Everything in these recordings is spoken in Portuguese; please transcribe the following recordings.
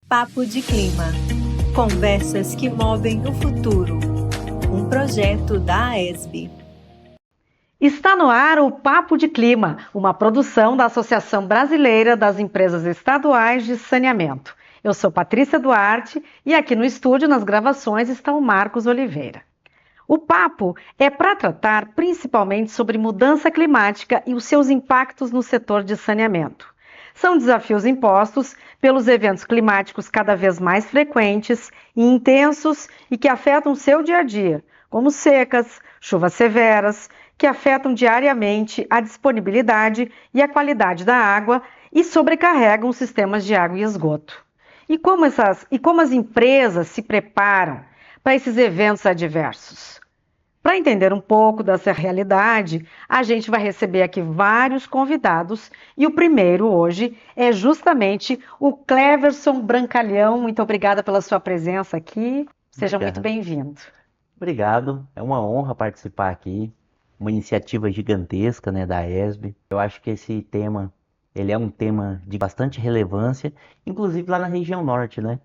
Papo de Clima. Conversas que movem o futuro. Um projeto da AESB. Está no ar o Papo de Clima, uma produção da Associação Brasileira das Empresas Estaduais de Saneamento. Eu sou Patrícia Duarte e aqui no estúdio, nas gravações, está o Marcos Oliveira. O papo é para tratar principalmente sobre mudança climática e os seus impactos no setor de saneamento. São desafios impostos pelos eventos climáticos cada vez mais frequentes e intensos e que afetam o seu dia a dia, como secas, chuvas severas, que afetam diariamente a disponibilidade e a qualidade da água e sobrecarregam os sistemas de água e esgoto. E como as empresas se preparam para esses eventos adversos? Para entender um pouco dessa realidade, a gente vai receber aqui vários convidados e o primeiro hoje é justamente o Cleverson Brancalhão. Muito obrigada pela sua presença aqui. Seja muito bem-vindo. Obrigado, é uma honra participar aqui, uma iniciativa gigantesca, né, da AESB. Eu acho que esse tema, ele é um tema de bastante relevância, inclusive lá na região norte, né,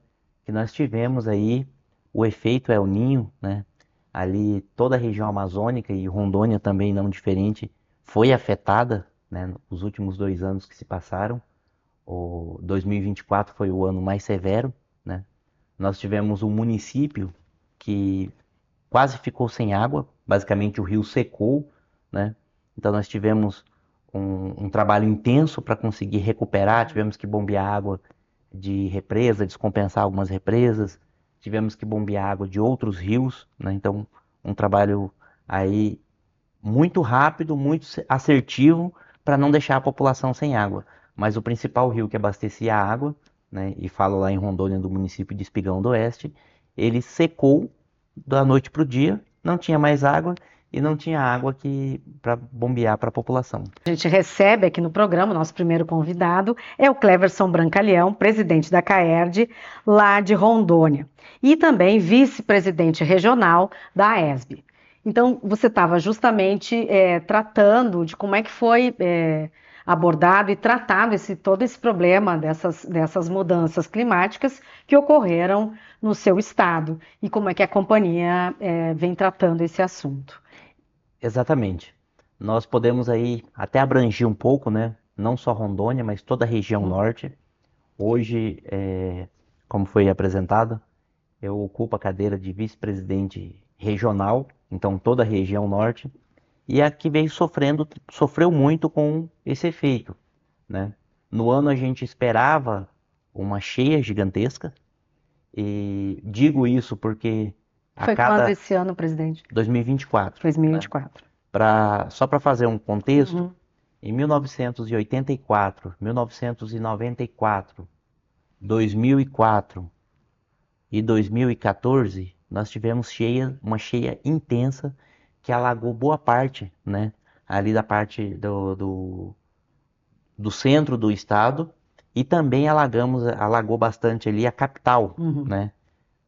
que nós tivemos aí o efeito El Niño, né, ali toda a região amazônica e Rondônia também não diferente, foi afetada, né, nos últimos 2 anos que se passaram. O 2024 foi o ano mais severo, né, nós tivemos um município que quase ficou sem água, basicamente o rio secou, né? Então nós tivemos um trabalho intenso para conseguir recuperar, tivemos que bombear água de represa, descompensar algumas represas, tivemos que bombear água de outros rios, né? Então um trabalho aí muito rápido, muito assertivo para não deixar a população sem água. Mas o principal rio que abastecia a água, né, e falo lá em Rondônia do município de Espigão do Oeste, ele secou da noite para o dia, não tinha mais água e não tinha água para bombear para a população. A gente recebe aqui no programa, nosso primeiro convidado é o Cleverson Brancalhão, presidente da CAERD, lá de Rondônia, e também vice-presidente regional da AESB. Então, você estava justamente tratando de como é que foi abordado e tratado todo esse problema dessas mudanças climáticas que ocorreram no seu estado e como é que a companhia vem tratando esse assunto. Exatamente. Nós podemos aí até abranger um pouco, né? Não só Rondônia, mas toda a região norte. Hoje, como foi apresentado, eu ocupo a cadeira de vice-presidente regional, então toda a região norte, e aqui veio sofreu muito com esse efeito, né? No ano a gente esperava uma cheia gigantesca, e digo isso porque Foi quando esse ano, presidente? 2024. 2024. Né? Só para fazer um contexto, em 1984, 1994, 2004 e 2014, nós tivemos uma cheia intensa que alagou boa parte, né, ali da parte do centro do estado, e também alagou bastante ali a capital, né?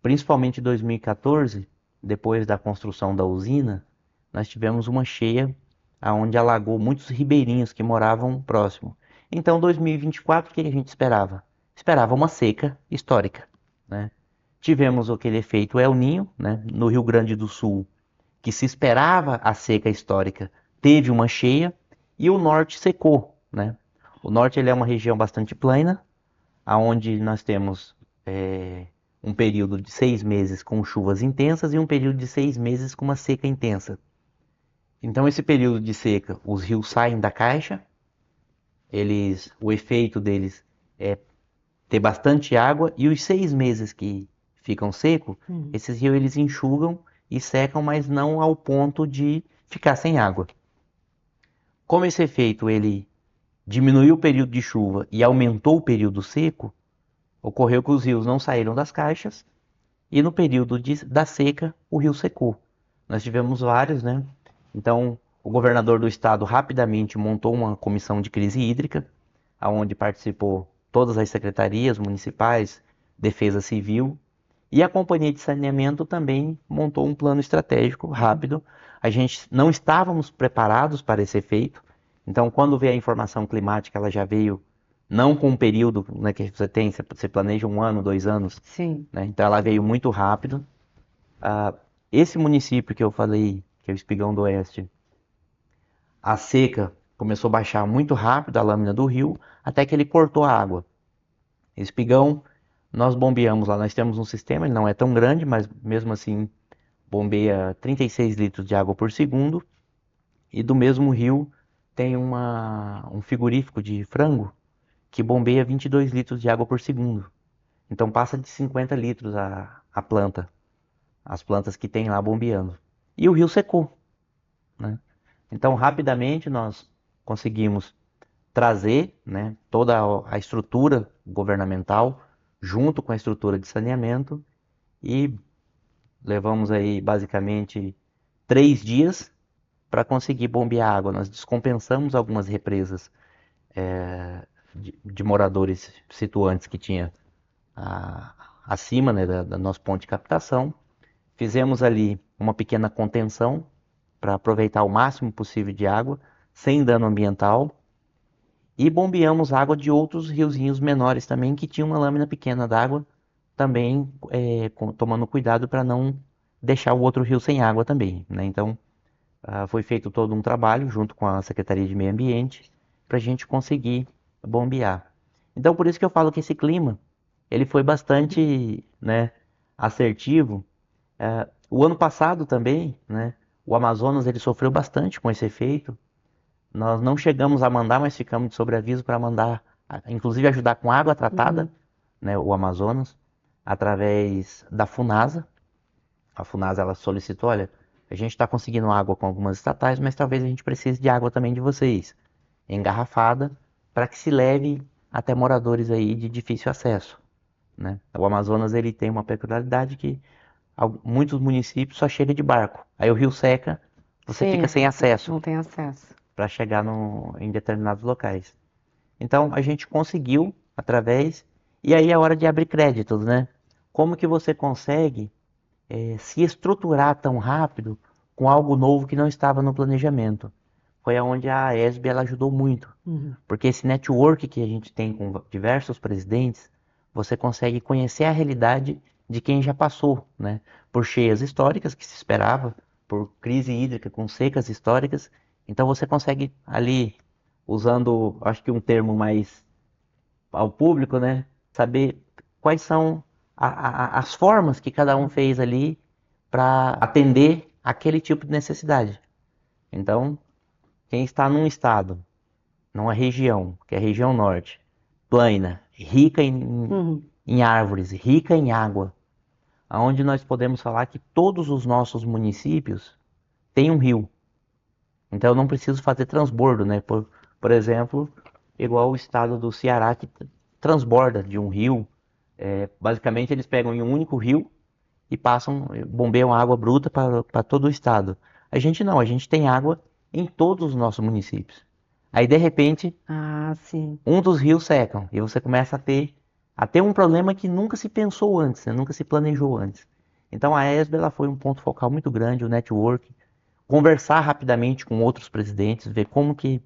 Principalmente em 2014, depois da construção da usina, nós tivemos uma cheia onde alagou muitos ribeirinhos que moravam próximo. Então, 2024, o que a gente esperava? Esperava uma seca histórica, né? Tivemos aquele efeito El Niño, né? No Rio Grande do Sul, que se esperava a seca histórica, teve uma cheia e o norte secou, né? O norte ele é uma região bastante plana, onde nós temos um período de 6 meses com chuvas intensas e um período de 6 meses com uma seca intensa. Então esse período de seca, os rios saem da caixa, o efeito deles é ter bastante água, e os 6 meses que ficam secos, esses rios eles enxugam e secam, mas não ao ponto de ficar sem água. Como esse efeito ele diminuiu o período de chuva e aumentou o período seco, ocorreu que os rios não saíram das caixas e no período da seca o rio secou. Nós tivemos vários, né? Então o governador do estado rapidamente montou uma comissão de crise hídrica, onde participou todas as secretarias municipais, Defesa Civil, e a Companhia de Saneamento também montou um plano estratégico rápido. A gente não estávamos preparados para esse efeito, então quando veio a informação climática, ela já veio não com um período, né, que você tem, você planeja 1 ano, 2 anos, Sim. né? Então ela veio muito rápido. Ah, esse município que eu falei, que é o Espigão do Oeste, a seca começou a baixar muito rápido a lâmina do rio, até que ele cortou a água. Espigão, nós bombeamos lá, nós temos um sistema, ele não é tão grande, mas mesmo assim bombeia 36 litros de água por segundo. E do mesmo rio tem um frigorífico de frango que bombeia 22 litros de água por segundo. Então passa de 50 litros a planta, as plantas que tem lá bombeando. E o rio secou, né? Então rapidamente nós conseguimos trazer, né, toda a estrutura governamental junto com a estrutura de saneamento e levamos aí basicamente 3 dias para conseguir bombear água. Nós descompensamos algumas represas de moradores situantes que tinha acima, né, da nosso ponto de captação. Fizemos ali uma pequena contenção para aproveitar o máximo possível de água, sem dano ambiental. E bombeamos água de outros riozinhos menores também, que tinham uma lâmina pequena d'água, também tomando cuidado para não deixar o outro rio sem água também, né? Então, foi feito todo um trabalho junto com a Secretaria de Meio Ambiente para a gente conseguir bombear. Então, por isso que eu falo que esse clima, ele foi bastante, né, assertivo. O ano passado também, né, o Amazonas ele sofreu bastante com esse efeito. Nós não chegamos a mandar, mas ficamos de sobreaviso para mandar, inclusive ajudar com água tratada, né, o Amazonas, através da Funasa. A Funasa ela solicitou, olha, a gente está conseguindo água com algumas estatais, mas talvez a gente precise de água também de vocês, engarrafada, para que se leve até moradores aí de difícil acesso, né? O Amazonas ele tem uma peculiaridade que muitos municípios só chega de barco. Aí o rio seca, você Sim, fica sem acesso não tem acesso. para chegar em determinados locais. Então a gente conseguiu através, e aí é hora de abrir créditos, né? Como que você consegue se estruturar tão rápido com algo novo que não estava no planejamento? Foi aonde a ESB ela ajudou muito, porque esse network que a gente tem com diversos presidentes, você consegue conhecer a realidade de quem já passou, né? Por cheias históricas que se esperava, por crise hídrica com secas históricas. Então você consegue ali, usando, acho que um termo mais ao público, né? Saber quais são as formas que cada um fez ali para atender aquele tipo de necessidade. Então, quem está num estado, numa região, que é a região norte, plana, rica em árvores, rica em água, aonde nós podemos falar que todos os nossos municípios têm um rio. Então eu não preciso fazer transbordo, né? Por exemplo, igual o estado do Ceará que transborda de um rio. Basicamente eles pegam em um único rio e passam, bombeiam água bruta para todo o estado. A gente não, a gente tem água em todos os nossos municípios. Aí de repente Ah, sim. um dos rios secam e você começa a ter um problema que nunca se pensou antes, né? Nunca se planejou antes. Então a ESB ela foi um ponto focal muito grande, o network, conversar rapidamente com outros presidentes, ver como que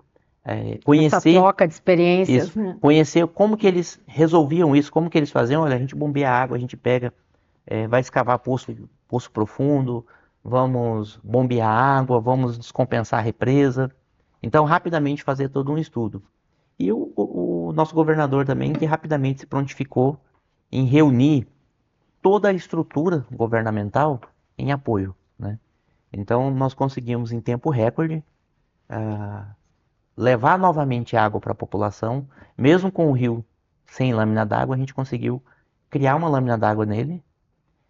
Essa conhecer troca de experiências, isso, né? conhecer como que eles resolviam isso, como que eles faziam. Olha, a gente bombeia água, a gente pega, vai escavar poço profundo, vamos bombear água, vamos descompensar a represa. Então, rapidamente fazer todo um estudo. E o nosso governador também, que rapidamente se prontificou em reunir toda a estrutura governamental em apoio, né? Então, nós conseguimos, em tempo recorde, levar novamente água para a população. Mesmo com o rio sem lâmina d'água, a gente conseguiu criar uma lâmina d'água nele,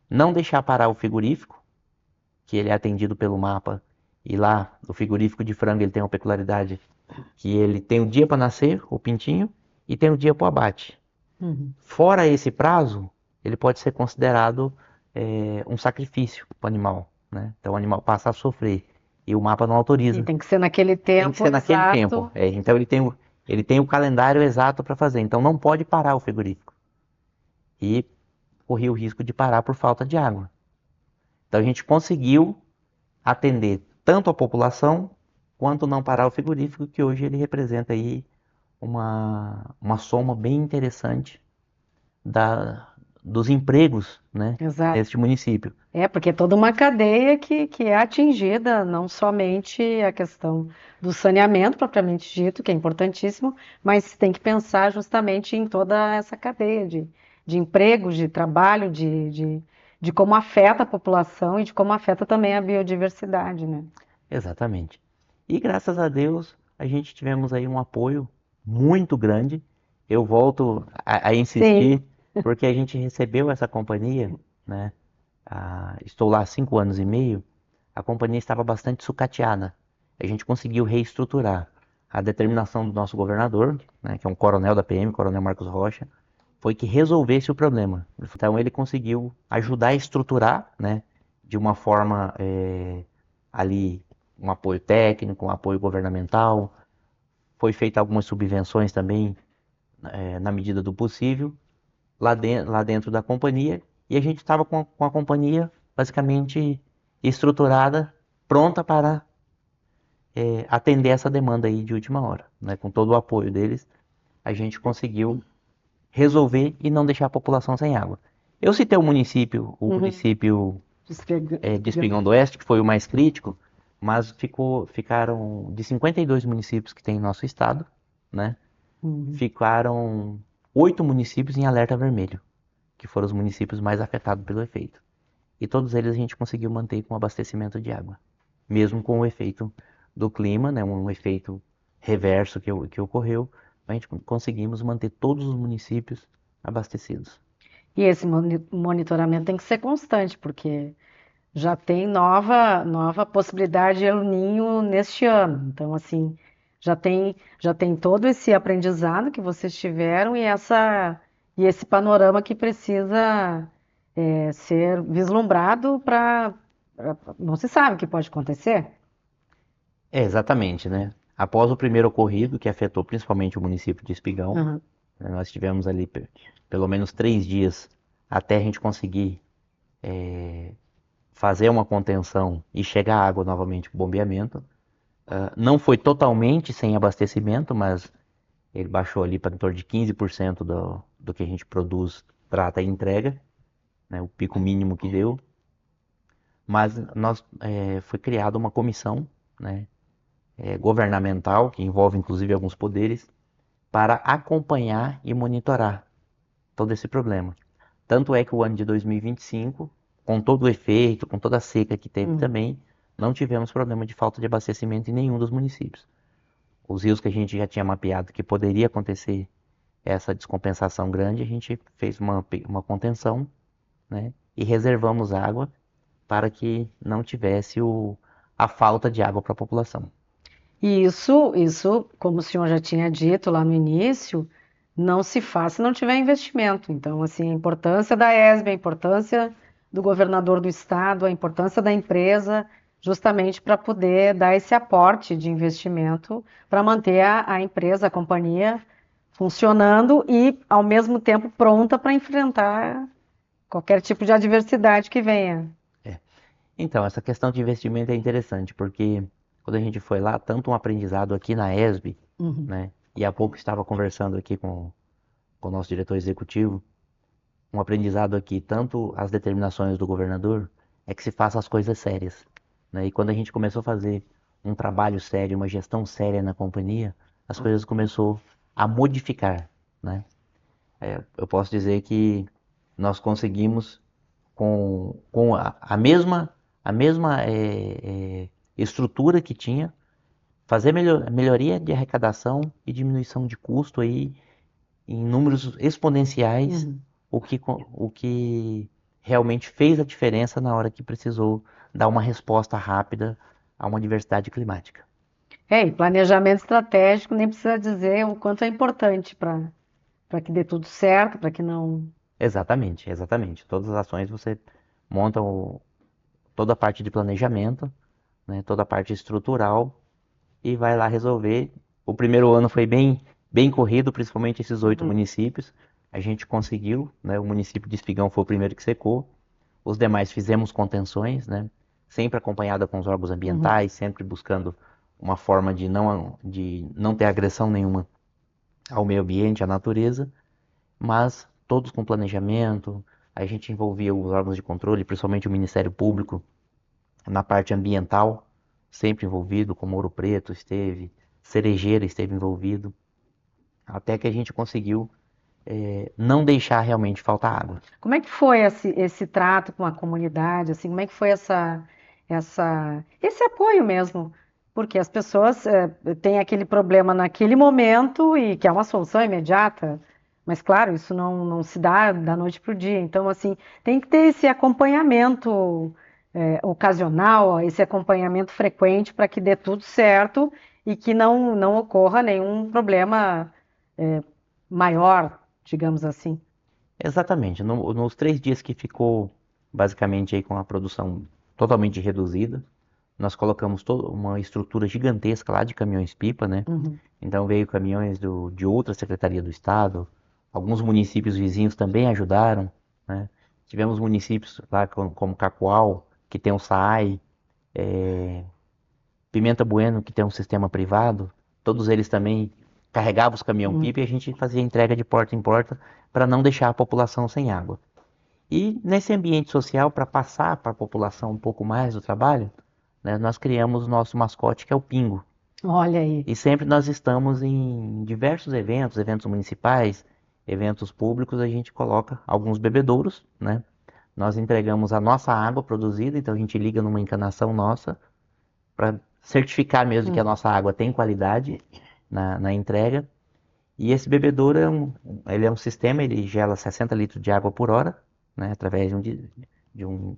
não deixar parar o frigorífico, que ele é atendido pelo mapa, e lá, o frigorífico de frango, ele tem uma peculiaridade, que ele tem o dia para nascer, o pintinho, e tem o dia para o abate. Fora esse prazo, ele pode ser considerado um sacrifício para o animal, né? Então o animal passa a sofrer e o mapa não autoriza. E tem que ser naquele tempo. Tem que ser naquele exato. tempo. Então ele tem o calendário exato para fazer. Então não pode parar o frigorífico. E corria o risco de parar por falta de água. Então a gente conseguiu atender tanto a população quanto não parar o frigorífico, que hoje ele representa aí uma soma bem interessante dos empregos, né, Exato. neste município. Porque é toda uma cadeia que é atingida, não somente a questão do saneamento propriamente dito, que é importantíssimo, mas tem que pensar justamente em toda essa cadeia de empregos, de trabalho, de como afeta a população e de como afeta também a biodiversidade, né? Exatamente. E graças a Deus a gente tivemos aí um apoio muito grande. Eu volto a Sim. insistir, porque a gente recebeu essa companhia, né? Estou lá há 5 anos e meio. A companhia estava bastante sucateada. A gente conseguiu reestruturar. A determinação do nosso governador, né, que é um coronel da PM, Coronel Marcos Rocha, foi que resolvesse o problema. Então ele conseguiu ajudar a estruturar, né, de uma forma ali um apoio técnico, um apoio governamental. Foi feita algumas subvenções também, na medida do possível, lá dentro da companhia. E a gente estava com a companhia basicamente estruturada, pronta para atender essa demanda aí de última hora, né? Com todo o apoio deles, a gente conseguiu resolver e não deixar a população sem água. Eu citei o município de Espigão do Oeste, que foi o mais crítico, mas ficaram de 52 municípios que tem em nosso estado, né? Ficaram 8 municípios em alerta vermelho, que foram os municípios mais afetados pelo efeito. E todos eles a gente conseguiu manter com abastecimento de água, mesmo com o efeito do clima, né? Um efeito reverso que ocorreu, a gente conseguimos manter todos os municípios abastecidos. E esse monitoramento tem que ser constante, porque já tem nova possibilidade de El Ninho neste ano. Então, assim, já tem todo esse aprendizado que vocês tiveram e esse panorama que precisa ser vislumbrado para. Não se sabe o que pode acontecer. Exatamente, né? Após o primeiro ocorrido, que afetou principalmente o município de Espigão, Uhum. né, nós tivemos ali pelo menos 3 dias até a gente conseguir fazer uma contenção e chegar água novamente para o bombeamento. Não foi totalmente sem abastecimento, mas ele baixou ali para em torno de 15% do que a gente produz, trata e entrega, né, o pico mínimo que deu. Mas foi criada uma comissão, né, governamental, que envolve inclusive alguns poderes, para acompanhar e monitorar todo esse problema. Tanto é que o ano de 2025, com todo o efeito, com toda a seca que teve também, não tivemos problema de falta de abastecimento em nenhum dos municípios. Os rios que a gente já tinha mapeado que poderia acontecer essa descompensação grande, a gente fez uma contenção, né, e reservamos água para que não tivesse a falta de água para a população. E isso, como o senhor já tinha dito lá no início, não se faz se não tiver investimento. Então, assim, a importância da ESB, a importância do governador do estado, a importância da empresa, justamente para poder dar esse aporte de investimento para manter a empresa, a companhia funcionando e, ao mesmo tempo, pronta para enfrentar qualquer tipo de adversidade que venha. Então, essa questão de investimento é interessante, porque quando a gente foi lá, tanto um aprendizado aqui na ESB, né, e há pouco estava conversando aqui com o nosso diretor executivo, um aprendizado aqui, tanto as determinações do governador, é que se faça as coisas sérias, né? E quando a gente começou a fazer um trabalho sério, uma gestão séria na companhia, as coisas começou a modificar, né? Eu posso dizer que nós conseguimos, com a mesma estrutura que tinha, fazer melhoria de arrecadação e diminuição de custo aí em números exponenciais, o que realmente fez a diferença na hora que precisou dar uma resposta rápida a uma diversidade climática. E planejamento estratégico nem precisa dizer o quanto é importante para que dê tudo certo, para que não. Exatamente, exatamente. Todas as ações você monta toda a parte de planejamento, né, toda a parte estrutural e vai lá resolver. O primeiro ano foi bem corrido, principalmente esses 8 municípios. A gente conseguiu, né, o município de Espigão foi o primeiro que secou. Os demais fizemos contenções, né, sempre acompanhada com os órgãos ambientais, sempre buscando uma forma de não ter agressão nenhuma ao meio ambiente, à natureza, mas todos com planejamento. A gente envolvia os órgãos de controle, principalmente o Ministério Público, na parte ambiental, sempre envolvido, como Ouro Preto esteve, Cerejeira esteve envolvido, até que a gente conseguiu não deixar realmente faltar água. Como é que foi esse trato com a comunidade, assim, como é que foi esse apoio mesmo? Porque as pessoas têm aquele problema naquele momento e que é uma solução imediata, mas claro, isso não se dá da noite para o dia. Então, assim, tem que ter esse acompanhamento ocasional, esse acompanhamento frequente para que dê tudo certo e que não ocorra nenhum problema maior, digamos assim. Exatamente. Nos 3 dias que ficou basicamente aí com a produção totalmente reduzida, nós colocamos toda uma estrutura gigantesca lá de caminhões-pipa, né? Uhum. Então veio caminhões de outra secretaria do estado, alguns municípios vizinhos também ajudaram, né? Tivemos municípios lá como Cacoal, que tem o SAAI, Pimenta Bueno, que tem um sistema privado, todos eles também carregavam os caminhão-pipa e a gente fazia entrega de porta em porta para não deixar a população sem água. E nesse ambiente social, para passar para a população um pouco mais do trabalho, né, nós criamos o nosso mascote, que é o Pingo. Olha aí. E sempre nós estamos em diversos eventos, eventos municipais, eventos públicos, a gente coloca alguns bebedouros, né? Nós entregamos a nossa água produzida, então a gente liga numa encanação nossa para certificar mesmo que a nossa água tem qualidade na entrega. E esse bebedouro ele é um sistema, ele gela 60 litros de água por hora, né, através de um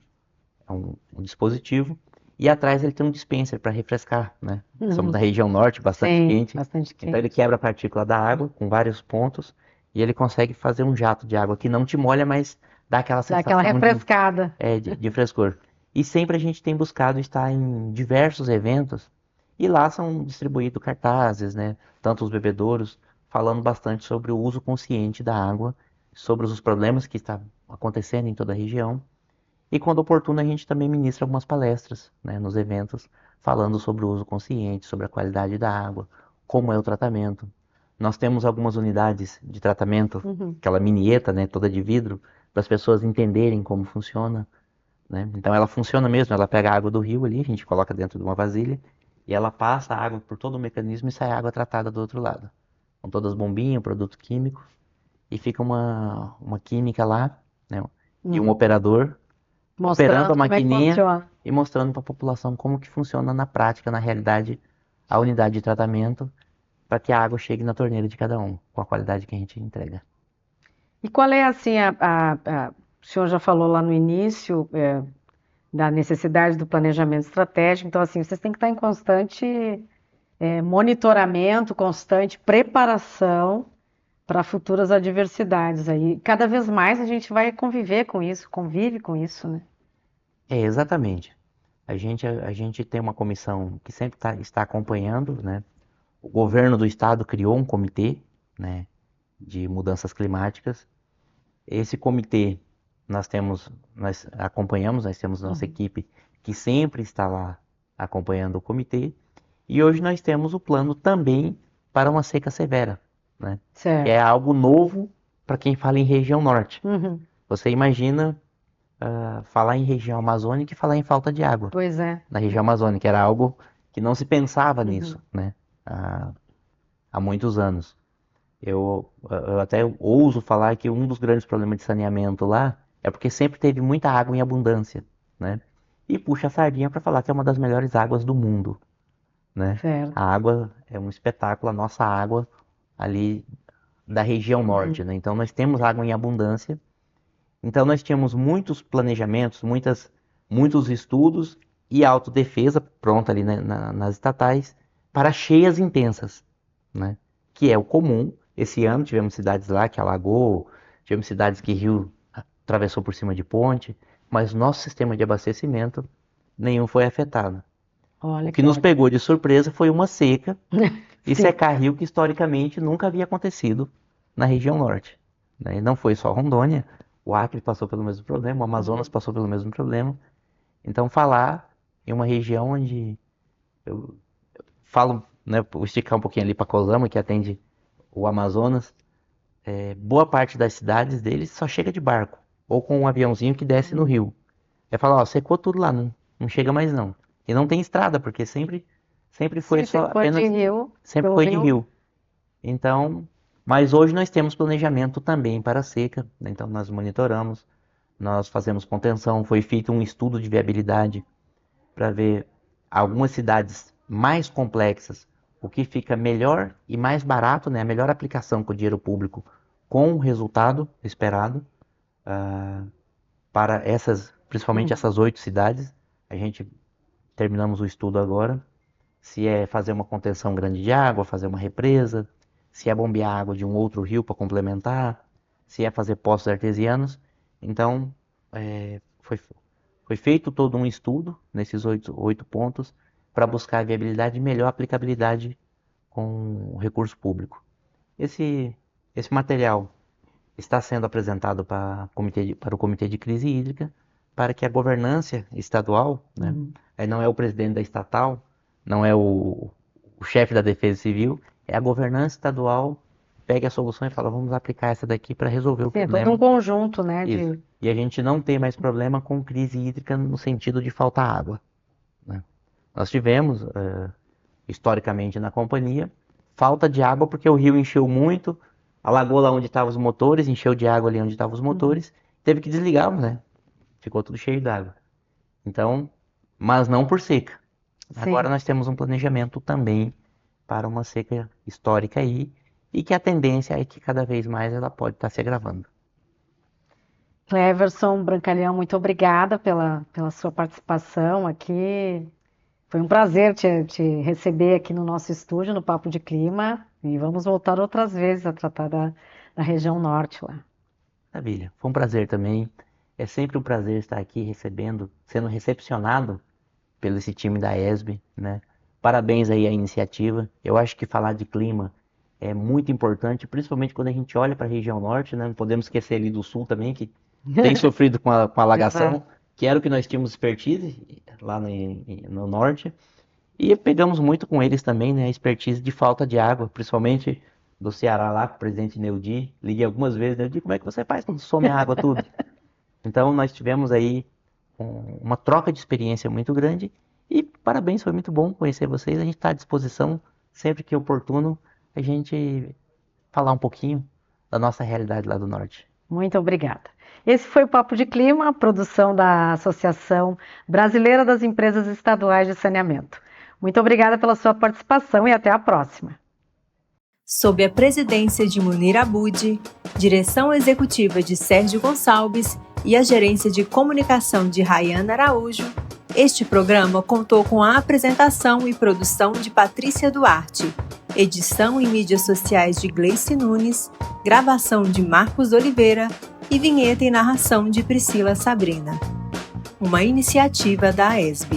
dispositivo. E atrás ele tem um dispenser para refrescar, né? Somos da região norte, bastante Sim, quente. bastante Então ele quente. quebra a partícula da água com vários pontos e ele consegue fazer um jato de água que não te molha, mas dá aquela Dá aquela sensação refrescada. de frescor. E sempre a gente tem buscado estar em diversos eventos e lá são distribuídos cartazes, né? Tanto os bebedouros, falando bastante sobre o uso consciente da água, sobre os problemas que estão acontecendo em toda a região. E quando oportuno a gente também ministra algumas palestras, né, nos eventos, falando sobre o uso consciente, sobre a qualidade da água, como é o tratamento. Nós temos algumas unidades de tratamento, aquela minieta, né, toda de vidro, para as pessoas entenderem como funciona, né? Então ela funciona mesmo, ela pega a água do rio ali, a gente coloca dentro de uma vasilha e ela passa a água por todo o mecanismo e sai a água tratada do outro lado. Com todas as bombinhas, produto químico, e fica uma química lá, né, e um operador operando a Mostrando como é que maquininha funciona. e mostrando para a população como que funciona na prática, na realidade, a unidade de tratamento, para que a água chegue na torneira de cada um, com a qualidade que a gente entrega. E qual é, assim, o senhor já falou lá no início, da necessidade do planejamento estratégico, então, assim, vocês têm que estar em constante monitoramento, constante preparação para futuras adversidades aí. Cada vez mais a gente vai conviver com isso, convive com isso, né? Exatamente. A gente tem uma comissão que sempre está acompanhando, né? O governo do estado criou um comitê, né, de mudanças climáticas. Esse comitê nós acompanhamos, nós temos nossa equipe que sempre está lá acompanhando o comitê. E hoje nós temos o plano também para uma seca severa, né? Que é Certo. algo novo para quem fala em região norte. Uhum. Você imagina falar em região amazônica e falar em falta de água Pois é. na região amazônica. Era algo que não se pensava nisso, né? Há muitos anos. Eu até ouso falar que um dos grandes problemas de saneamento lá é porque sempre teve muita água em abundância, né? E puxa a sardinha para falar que é uma das melhores águas do mundo, né? Certo. A água é um espetáculo, a nossa água ali da região norte, né? Então nós temos água em abundância. Então nós tínhamos muitos planejamentos, muitos estudos e autodefesa pronta ali, né, nas estatais para cheias intensas, né? Que é o comum. Esse ano tivemos cidades lá que alagou, tivemos cidades que rio atravessou por cima de ponte, mas nosso sistema de abastecimento nenhum foi afetado. O Olha que que nos ótimo. pegou de surpresa foi uma seca e Sim. secar rio que historicamente nunca havia acontecido na região norte, né? E não foi só Rondônia, o Acre passou pelo mesmo problema, o Amazonas passou pelo mesmo problema. Então falar em uma região onde eu falo, né, vou esticar um pouquinho ali para Cosamo, que atende o Amazonas, boa parte das cidades deles só chega de barco, ou com um aviãozinho que desce no rio. Fala, ó, secou tudo lá, não chega mais não. E não tem estrada, porque sempre foi só apenas... Sempre foi de rio. Então, mas hoje nós temos planejamento também para a seca, né? Então nós monitoramos, nós fazemos contenção, foi feito um estudo de viabilidade para ver algumas cidades mais complexas, o que fica melhor e mais barato, né? A melhor aplicação com o dinheiro público com o resultado esperado para essas, principalmente essas 8 cidades. A gente terminamos o estudo agora, se é fazer uma contenção grande de água, fazer uma represa, se é bombear água de um outro rio para complementar, se é fazer poços artesianos. Então, foi feito todo um estudo nesses 8 pontos para buscar a viabilidade e melhor aplicabilidade com o recurso público. Esse material está sendo apresentado para o Comitê de Crise Hídrica, para que a governança estadual, né, aí não é o presidente da estatal, não é o chefe da Defesa Civil, é a governança estadual, pegue a solução e fala, vamos aplicar essa daqui para resolver o problema. É todo um conjunto, né? E a gente não tem mais problema com crise hídrica no sentido de faltar água, né? Nós tivemos, historicamente na companhia, falta de água porque o rio encheu muito, alagou lá onde estavam os motores, encheu de água ali onde estavam os motores, teve que desligar, né? Ficou tudo cheio d'água. Então, mas não por seca. Sim. Agora nós temos um planejamento também para uma seca histórica aí, e que a tendência é que cada vez mais ela pode estar se agravando. Cleverson Brancalhão, muito obrigada pela sua participação aqui. Foi um prazer te receber aqui no nosso estúdio, no Papo de Clima, e vamos voltar outras vezes a tratar da região norte lá. Maravilha, foi um prazer também. É sempre um prazer estar aqui sendo recepcionado pelo esse time da ESB, né? Parabéns aí à iniciativa. Eu acho que falar de clima é muito importante, principalmente quando a gente olha para a região norte, né? Não podemos esquecer ali do sul também, que tem sofrido com a alagação, que era o que nós tínhamos expertise lá no norte. E pegamos muito com eles também, né? A expertise de falta de água, principalmente do Ceará lá, com o presidente Neudi. Liguei algumas vezes, Neudi, como é que você faz quando some a água tudo? Então nós tivemos aí uma troca de experiência muito grande. E parabéns, foi muito bom conhecer vocês. A gente está à disposição, sempre que oportuno, a gente falar um pouquinho da nossa realidade lá do norte. Muito obrigada. Esse foi o Papo de Clima, produção da Associação Brasileira das Empresas Estaduais de Saneamento. Muito obrigada pela sua participação e até a próxima. Sob a presidência de Munir Abud, direção executiva de Sérgio Gonçalves e a gerência de comunicação de Rayana Araújo, este programa contou com a apresentação e produção de Patrícia Duarte, edição e mídias sociais de Gleice Nunes, gravação de Marcos Oliveira e vinheta e narração de Priscila Sabrina. Uma iniciativa da ESB.